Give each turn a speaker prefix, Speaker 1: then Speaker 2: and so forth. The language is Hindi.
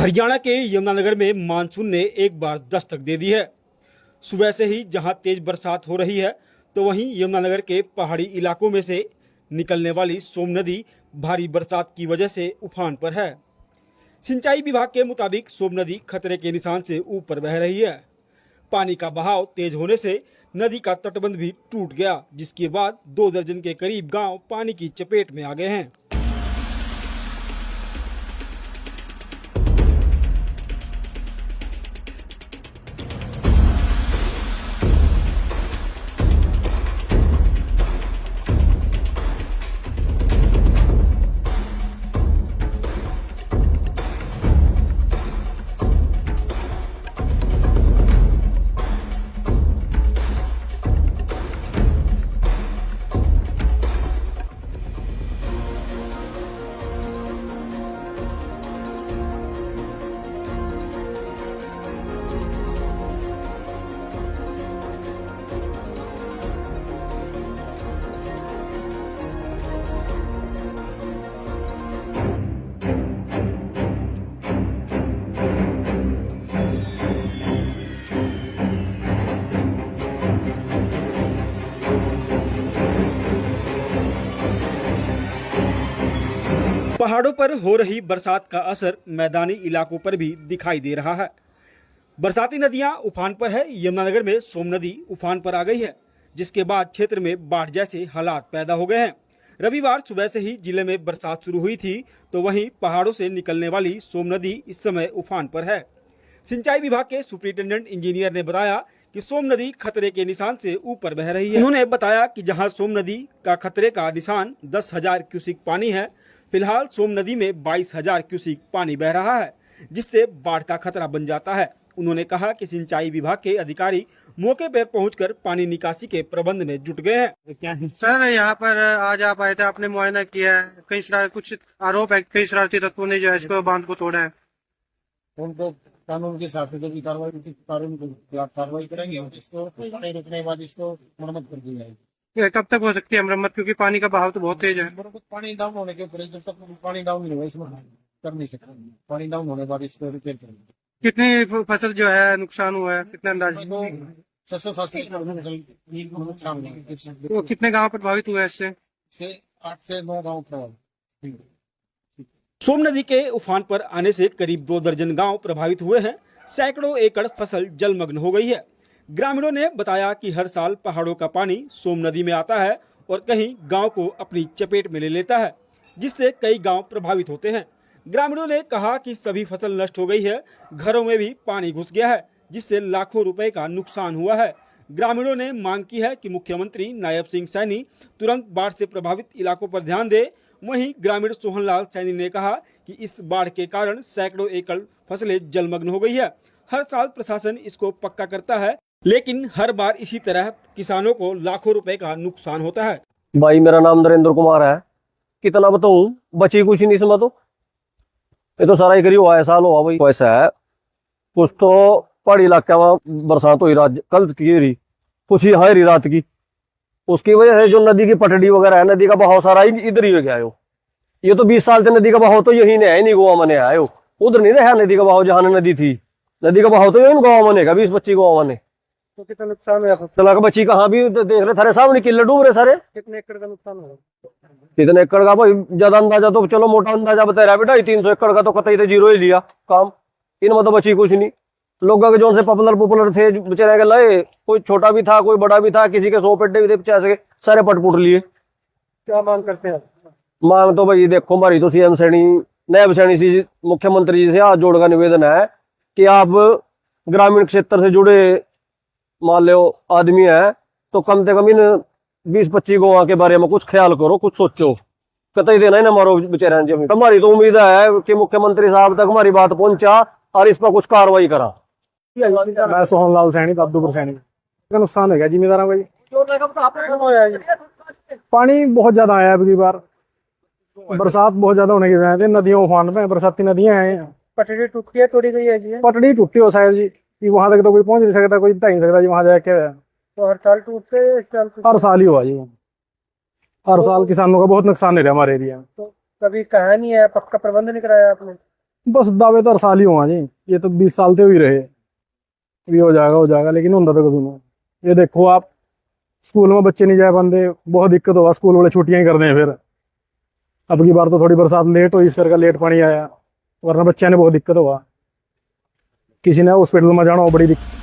Speaker 1: हरियाणा के यमुनानगर में मानसून ने एक बार दस्तक दे दी है। सुबह से ही जहां तेज बरसात हो रही है तो वहीं यमुनानगर के पहाड़ी इलाकों में से निकलने वाली सोम नदी भारी बरसात की वजह से उफान पर है। सिंचाई विभाग के मुताबिक सोम नदी खतरे के निशान से ऊपर बह रही है। पानी का बहाव तेज होने से नदी का तटबंध भी टूट गया, जिसके बाद 2 दर्जन के करीब गांव पानी की चपेट में आ गए हैं। पहाड़ों पर हो रही बरसात का असर मैदानी इलाकों पर भी दिखाई दे रहा है। बरसाती नदियां उफान पर है। यमुनानगर में सोम नदी उफान पर आ गई है, जिसके बाद क्षेत्र में बाढ़ जैसे हालात पैदा हो गए हैं। रविवार सुबह से ही जिले में बरसात शुरू हुई थी, तो वहीं पहाड़ों से निकलने वाली सोम नदी इस समय उफान पर है। सिंचाई विभाग के सुपरिटेंडेंट इंजीनियर ने बताया कि सोम नदी खतरे के निशान से ऊपर बह रही है। उन्होंने बताया कि जहां सोम नदी का खतरे का निशान 10,000 क्यूसिक पानी है, फिलहाल सोम नदी में 22,000 क्यूसिक पानी बह रहा है, जिससे बाढ़ का खतरा बन जाता है। उन्होंने कहा कि सिंचाई विभाग के अधिकारी मौके पर पहुंचकर पानी निकासी के प्रबंध में जुट गए हैं।
Speaker 2: सर, यहाँ पर आज आप आए थे, आपने मुआयना किया है, कुछ आरोप है कई शरारती तत्वों ने जो है इसको बांध को तोड़ा है।
Speaker 3: उनको कानून के हिसाब से जो भी कानून के खिलाफ कार्रवाई करेंगे, इसको पानी रुकने के बाद इसको मरम्मत कर दी जाएगी।
Speaker 2: कब तक हो सकती है मरम्मत, क्योंकि पानी का बहाव तो बहुत तेज है।
Speaker 3: पानी डाउन होने के ऊपर, जब तक पानी डाउन नहीं होगा इसमें कर नहीं सकते। पानी डाउन होने के बाद इसको रिपेयर करेंगे।
Speaker 2: कितनी फसल जो है नुकसान हुआ है, कितना अंदाज?
Speaker 3: 700 नुकसान हुआ।
Speaker 2: तो कितने गांव प्रभावित हुए इससे?
Speaker 3: 8 से 9 गाँव प्रभावित।
Speaker 1: सोम नदी के उफान पर आने से करीब 2 दर्जन गांव प्रभावित हुए हैं। सैकड़ों एकड़ फसल जलमग्न हो गई है। ग्रामीणों ने बताया कि हर साल पहाड़ों का पानी सोम नदी में आता है और कहीं गांव को अपनी चपेट में ले लेता है, जिससे कई गांव प्रभावित होते हैं। ग्रामीणों ने कहा कि सभी फसल नष्ट हो गई है, घरों में भी पानी घुस गया है, जिससे लाखों रुपए का नुकसान हुआ है। ग्रामीणों ने मांग की है कि मुख्यमंत्री नायब सिंह सैनी तुरंत बाढ़ से प्रभावित इलाकों पर ध्यान दे। वहीं ग्रामीण सोहनलाल सैनी ने कहा कि इस बाढ़ के कारण सैकड़ों एकड़ फसलें जलमग्न हो गई है। हर साल प्रशासन इसको पक्का करता है, लेकिन हर बार इसी तरह किसानों को लाखों रुपए का नुकसान होता है।
Speaker 4: भाई, मेरा नाम नरेंद्र कुमार है। कितना बताऊं, बची कुछ नहीं इसमें। तो ये तो सारा ही करीब हुआ है, साल हुआ भाई। वैसा है कुछ तो पहाड़ी इलाके में बरसात हुई रात, कल की रही, कुछ ही है रात की। उसकी वजह से जो नदी की पटड़ी वगैरह है, नदी का बहाव सारा ही इधर ही हो गया। ये तो 20 साल से नदी का बहाव तो यही नहीं है, नहीं गोवा में है। उधर नहीं रहा नदी का बहाव, जहाँ नदी थी। नदी का बहाव तो यही गोवा में 20-25 गोवा में।
Speaker 2: तो कितना नुकसान है?
Speaker 4: चला बची कहाँ भी देख रहे थारे सामने किले डूब रहे सारे।
Speaker 2: कितने एकड़ का नुकसान होगा?
Speaker 4: कितने एकड़ का भाई, ज्यादा अंदाजा तो चलो मोटा अंदाजा बता रहा बेटा, 300 एकड़ का तो कतई जीरो ही लिया काम। इनमें तो बची कुछ नहीं। लोग के जो से पॉपुलर थे बेचारे के लाए, कोई छोटा भी था, कोई बड़ा भी था, किसी के 100 पेड्डे भी थे, 50 के सारे पटपुट लिए।
Speaker 2: क्या मांग करते हैं?
Speaker 4: मांग तो भाई देखो, हमारी तो सीएम सैनी, नायब सैनी से, मुख्यमंत्री जी से हाथ जोड़ का निवेदन है कि आप ग्रामीण क्षेत्र से जुड़े मान लो आदमी है, तो कम से कम इन 20-25 गाँव के बारे में कुछ ख्याल करो, कुछ सोचो। कतई देना ही ना मारो बेचारे जमीन। हमारी तो उम्मीद है कि मुख्यमंत्री साहब तक हमारी बात पहुंचा और इस पर कुछ कार्रवाई करा।
Speaker 5: मैं सोहनलाल सैनी, दादूपुर सैनी का नुकसान हो गया जिम्मेदार भाई। पानी बहुत ज्यादा आया है, अगली बार बरसात बहुत ज्यादा होने की वजह से नदियों उफान पे, बरसाती नदियां हैं।
Speaker 2: पटड़ी टूटी है, तोड़ी गई है जी?
Speaker 5: पटड़ी टूटी हो शायद जी, वहां तक तो कोई पहुंच नहीं सकता, कोई ढाई नहीं सकता जी वहां जाके।
Speaker 2: तो हर साल टूटते?
Speaker 5: हर साल ही हुआ जी, हर साल किसानों का बहुत नुकसान हो रहा है हमारे एरिया में।
Speaker 2: तो कभी कहा नहीं है, पक्का प्रबंध नहीं कराया आपने?
Speaker 5: बस दावे तो हर साल ही हुआ जी, ये तो 20 साल से हो ही रहे, भी हो जाएगा, लेकिन होंदा तो कभी नहीं। ये देखो आप, स्कूल में बच्चे नहीं जा पाते, बहुत दिक्कत होगा, स्कूल वाले छुट्टियां ही कर दें फिर। अब की बार तो थोड़ी बरसात लेट हुई, इस करके लेट पानी आया, वरना बच्चे ने बहुत दिक्कत होगा, किसी ने हॉस्पिटल में जाना हो बड़ी दिक्कत।